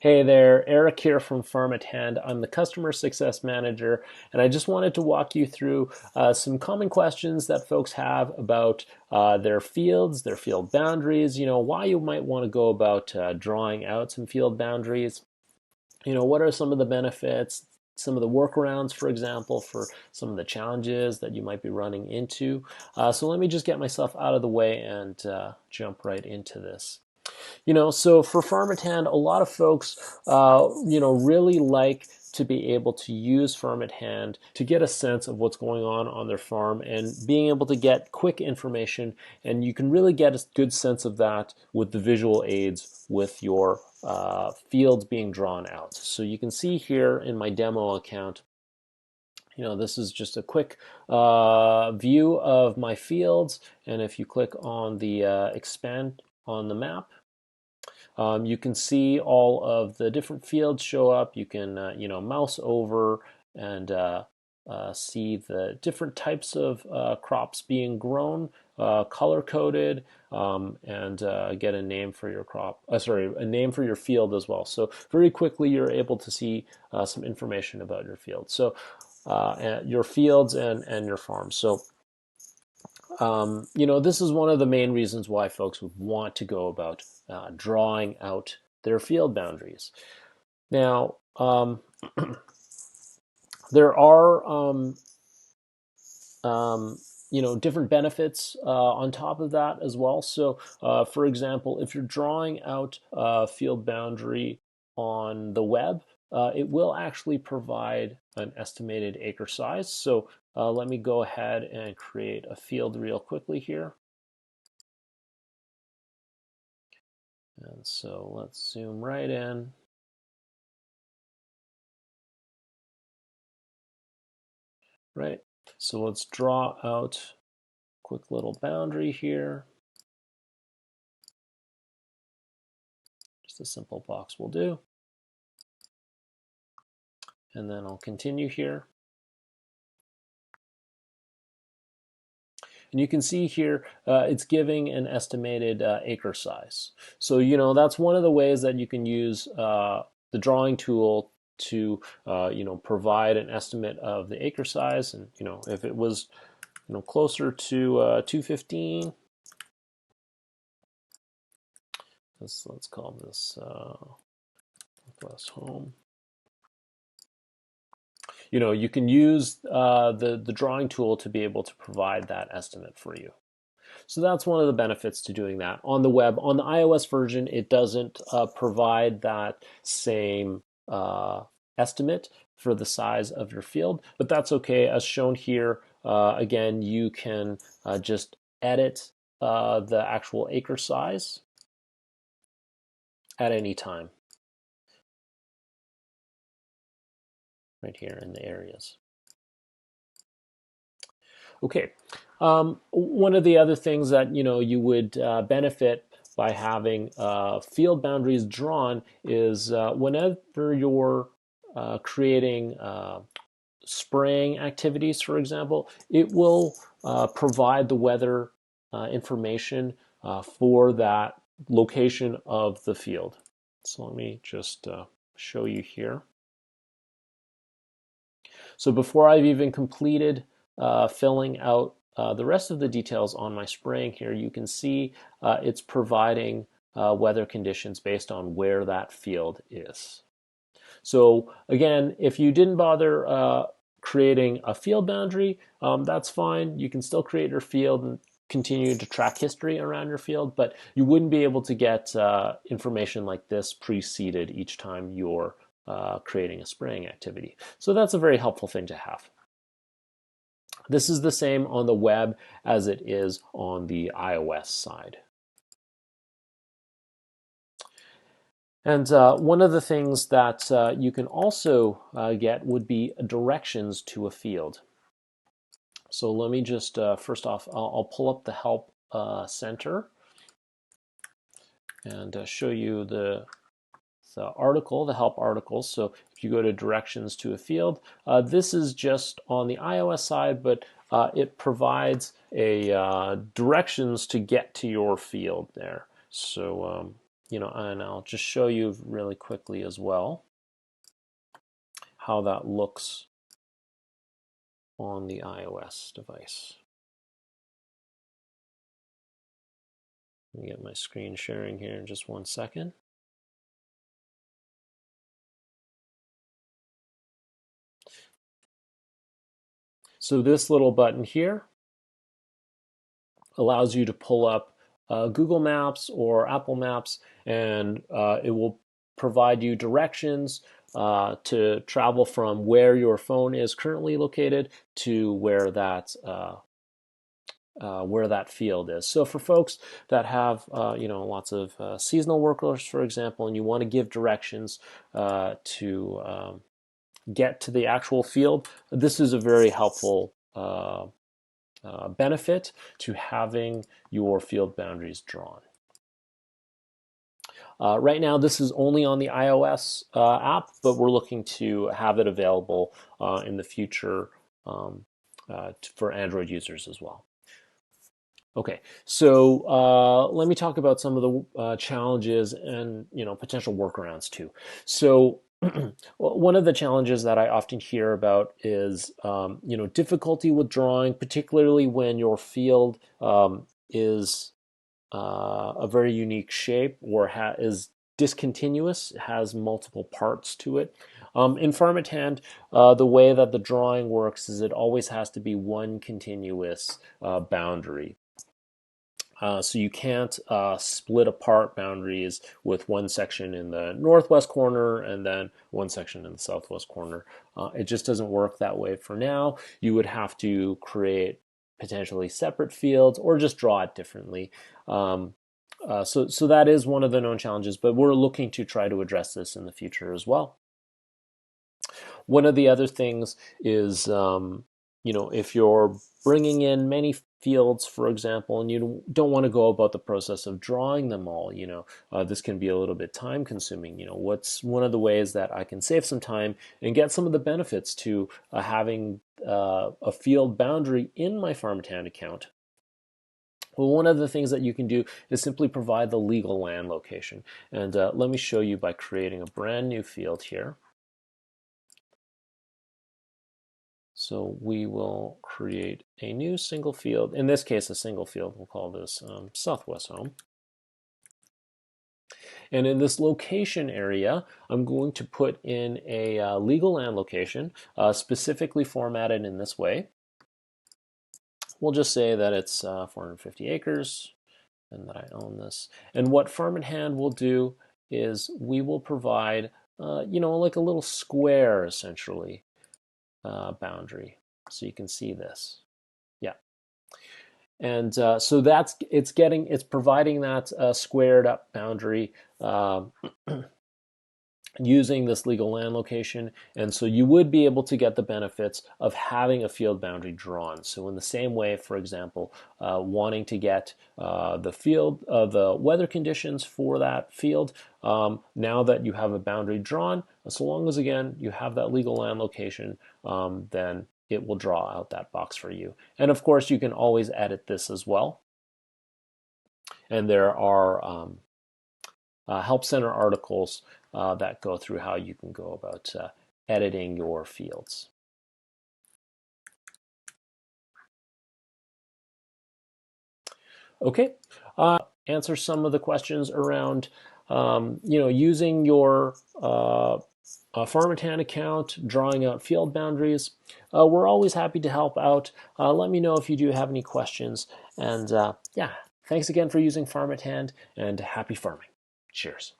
Hey there, Eric here from Farm at Hand. I'm the Customer Success Manager, and I just wanted to walk you through some common questions that folks have about their fields, their field boundaries, why you might want to go about drawing out some field boundaries. What are some of the benefits, some of the workarounds, for example, for some of the challenges that you might be running into. So let me just get myself out of the way and jump right into this. So for Farm at Hand, a lot of folks, really like to be able to use Farm at Hand to get a sense of what's going on their farm and being able to get quick information. And you can really get a good sense of that with the visual aids with your fields being drawn out. So you can see here in my demo account, this is just a quick view of my fields. And if you click on the expand on the map, you can see all of the different fields show up. You can, mouse over and see the different types of crops being grown, color coded, and get a name for your crop. A name for your field as well. So very quickly, you're able to see some information about your field. So your fields and your farm. So this is one of the main reasons why folks would want to go about drawing out their field boundaries. Now, there are, different benefits on top of that as well. So, for example, if you're drawing out a field boundary on the web, it will actually provide an estimated acre size. So let me go ahead and create a field real quickly here. And so let's zoom right in. Right, so let's draw out a quick little boundary here. Just a simple box will do. And then I'll continue here. And you can see here, it's giving an estimated acre size. So, that's one of the ways that you can use the drawing tool to, provide an estimate of the acre size. And, if it was, closer to 215, let's call this Northwest Home. You can use the drawing tool to be able to provide that estimate for you. So that's one of the benefits to doing that. On the web, on the iOS version, it doesn't provide that same estimate for the size of your field, but that's okay. As shown here, again, you can just edit the actual acre size at any time. Right here in the areas. Okay, one of the other things that you would benefit by having field boundaries drawn is whenever you're creating spraying activities, for example, it will provide the weather information for that location of the field. So let me just show you here. So before I've even completed filling out the rest of the details on my spraying here, you can see it's providing weather conditions based on where that field is. So again, if you didn't bother creating a field boundary, that's fine. You can still create your field and continue to track history around your field, but you wouldn't be able to get information like this preceded each time you're creating a spraying activity. So that's a very helpful thing to have. This is the same on the web as it is on the iOS side. And one of the things that you can also get would be directions to a field. So let me just, first off, I'll pull up the Help Center and show you the article, the help article. So if you go to directions to a field, this is just on the iOS side, but it provides a directions to get to your field there. So and I'll just show you really quickly as well how that looks on the iOS device. Let me get my screen sharing here in just 1 second. So this little button here allows you to pull up Google Maps or Apple Maps, and it will provide you directions to travel from where your phone is currently located to where that field is. So for folks that have lots of seasonal workers, for example, and you want to give directions to get to the actual field, this is a very helpful benefit to having your field boundaries drawn. Right now, this is only on the iOS app, but we're looking to have it available in the future for Android users as well. Okay, so let me talk about some of the challenges and potential workarounds too. So one of the challenges that I often hear about is difficulty with drawing, particularly when your field is a very unique shape or is discontinuous, has multiple parts to it. In Farmithand, the way that the drawing works is it always has to be one continuous boundary. So you can't split apart boundaries with one section in the northwest corner and then one section in the southwest corner. It just doesn't work that way for now. You would have to create potentially separate fields or just draw it differently. So that is one of the known challenges, but we're looking to try to address this in the future as well. One of the other things is, if you're bringing in many fields, for example, and you don't want to go about the process of drawing them all, this can be a little bit time consuming. What's one of the ways that I can save some time and get some of the benefits to having a field boundary in my Farmithand account? Well, one of the things that you can do is simply provide the legal land location. And let me show you by creating a brand new field here. So we will create a new single field, in this case a single field, we'll call this Southwest Home. And in this location area, I'm going to put in a legal land location, specifically formatted in this way. We'll just say that it's 450 acres and that I own this. And what Farmithand will do is we will provide, like a little square essentially. Boundary, so you can see this. Yeah, and so it's providing that squared up boundary using this legal land location, and so you would be able to get the benefits of having a field boundary drawn. So in the same way, for example, wanting to get the weather conditions for that field, now that you have a boundary drawn, so long as again you have that legal land location, then it will draw out that box for you. And of course, you can always edit this as well. And there are Help Center articles that go through how you can go about editing your fields. Okay, answer some of the questions around using your Farmithand account, drawing out field boundaries. We're always happy to help out. Let me know if you do have any questions. And yeah, thanks again for using Farmithand, and happy farming. Cheers.